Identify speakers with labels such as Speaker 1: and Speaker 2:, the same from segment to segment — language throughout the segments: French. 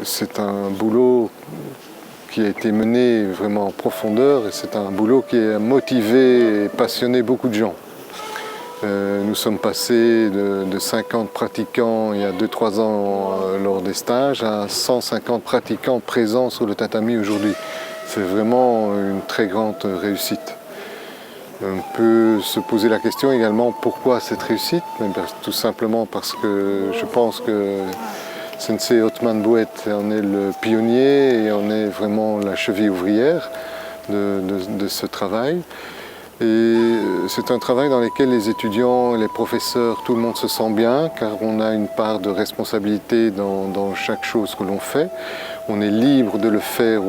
Speaker 1: c'est un boulot qui a été mené vraiment en profondeur et c'est un boulot qui a motivé et passionné beaucoup de gens. Nous sommes passés de 50 pratiquants il y a 2-3 ans lors des stages à 150 pratiquants présents sur le tatami aujourd'hui. C'est vraiment une très grande réussite. On peut se poser la question également pourquoi cette réussite, tout simplement parce que je pense que Sensei Othman Bouet en est le pionnier et en est vraiment la cheville ouvrière de ce travail. Et c'est un travail dans lequel les étudiants, les professeurs, tout le monde se sent bien car on a une part de responsabilité dans chaque chose que l'on fait. On est libre de le faire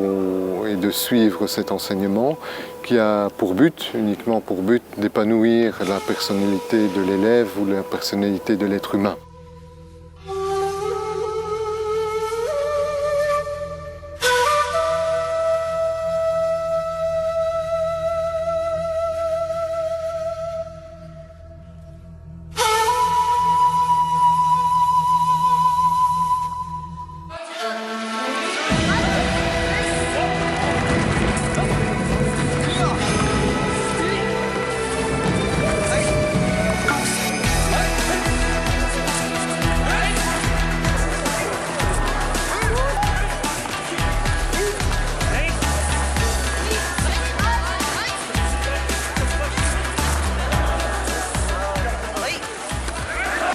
Speaker 1: et de suivre cet enseignement qui a pour but, uniquement pour but, d'épanouir la personnalité de l'élève ou la personnalité de l'être humain.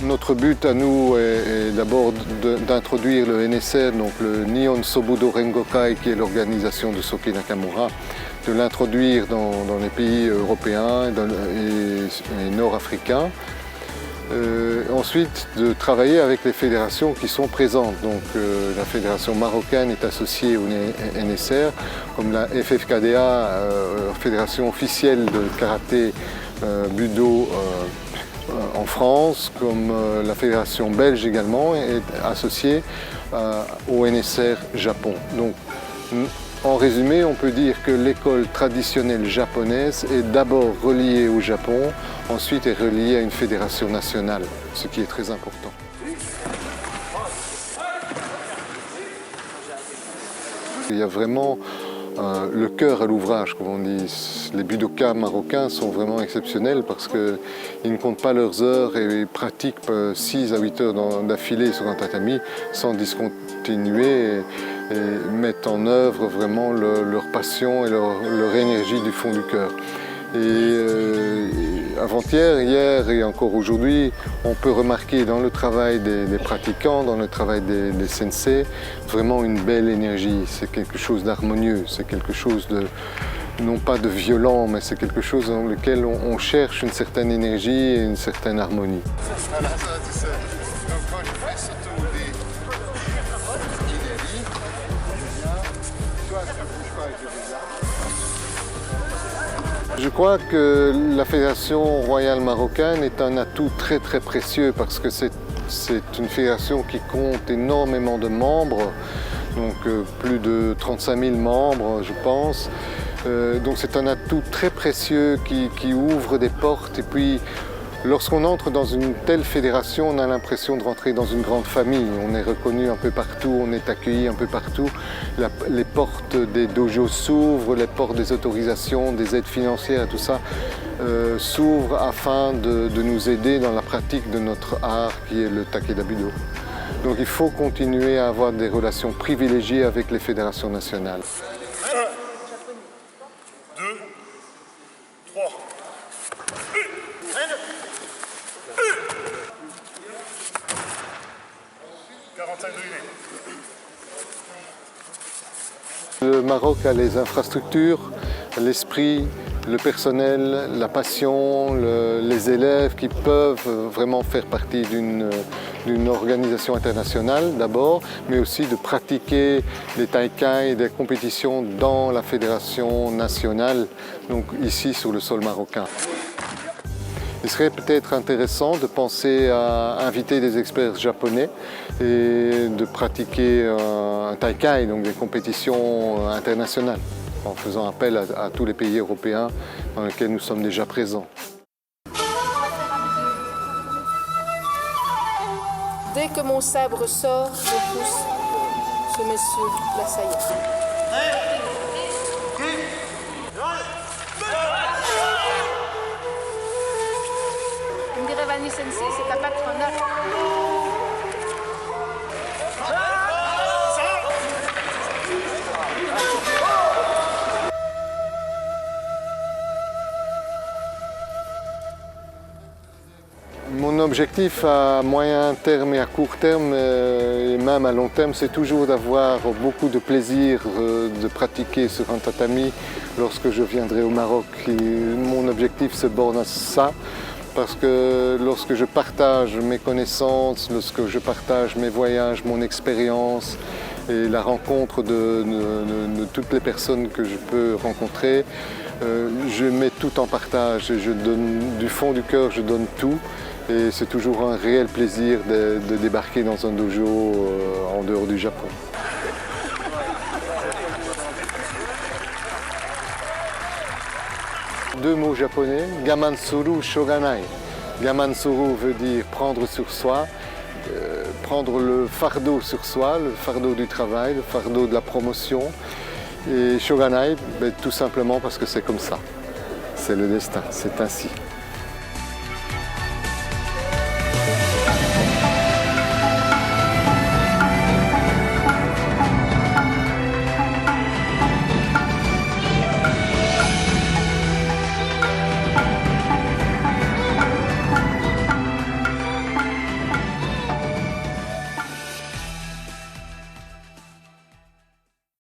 Speaker 1: Notre but à nous est d'abord d'introduire le NSR, donc le Nihon Sobudo Rengokai, qui est l'organisation de Soke Nakamura, de l'introduire dans les pays européens et nord-africains. Ensuite, de travailler avec les fédérations qui sont présentes. Donc, la fédération marocaine est associée au NSR, comme la FFKDA, fédération officielle de karaté budo en France, comme la fédération belge également est associée au NSR Japon. Donc, en résumé, on peut dire que l'école traditionnelle japonaise est d'abord reliée au Japon, ensuite est reliée à une fédération nationale, ce qui est très important. Il y a vraiment le cœur à l'ouvrage, comme on dit. Les budokas marocains sont vraiment exceptionnels parce qu'ils ne comptent pas leurs heures et ils pratiquent 6 à 8 heures d'affilée sur un tatami sans discontinuer et mettent en œuvre vraiment leur passion et leur énergie du fond du cœur. Et avant-hier, hier et encore aujourd'hui, on peut remarquer dans le travail des pratiquants, dans le travail des sensei, vraiment une belle énergie. C'est quelque chose d'harmonieux, c'est quelque chose de, non pas de violent, mais c'est quelque chose dans lequel on cherche une certaine énergie et une certaine harmonie. Je crois que la Fédération royale marocaine est un atout très très précieux parce que c'est une fédération qui compte énormément de membres, donc plus de 35 000 membres je pense. Donc c'est un atout très précieux qui ouvre des portes et puis lorsqu'on entre dans une telle fédération, on a l'impression de rentrer dans une grande famille. On est reconnu un peu partout, on est accueilli un peu partout. Les portes des dojos s'ouvrent, les portes des autorisations, des aides financières, tout ça s'ouvrent afin de nous aider dans la pratique de notre art qui est le Takeda Budo. Donc il faut continuer à avoir des relations privilégiées avec les fédérations nationales.
Speaker 2: 1, 2, 3. 45 degrés.
Speaker 1: Le Maroc a les infrastructures, l'esprit, le personnel, la passion, les élèves qui peuvent vraiment faire partie d'une organisation internationale d'abord, mais aussi de pratiquer des taïkai et des compétitions dans la fédération nationale, donc ici sur le sol marocain. Il serait peut-être intéressant de penser à inviter des experts japonais et de pratiquer un taïkai, donc des compétitions internationales, en faisant appel à tous les pays européens dans lesquels nous sommes déjà présents.
Speaker 3: Dès que mon sabre sort, je pousse se met sur la saillie. Un Giovanni Sensi, c'est à 89.
Speaker 1: Mon objectif à moyen terme et à court terme, et même à long terme, c'est toujours d'avoir beaucoup de plaisir de pratiquer sur un tatami lorsque je viendrai au Maroc. Et mon objectif se borne à ça, parce que lorsque je partage mes connaissances, lorsque je partage mes voyages, mon expérience et la rencontre de toutes les personnes que je peux rencontrer, je mets tout en partage et je donne du fond du cœur, je donne tout. Et c'est toujours un réel plaisir de débarquer dans un dojo en dehors du Japon. Deux mots japonais, Gamansuru, Shoganai. Gamansuru veut dire prendre sur soi, prendre le fardeau sur soi, le fardeau du travail, le fardeau de la promotion. Et Shoganai, tout simplement parce que c'est comme ça. C'est le destin, c'est ainsi.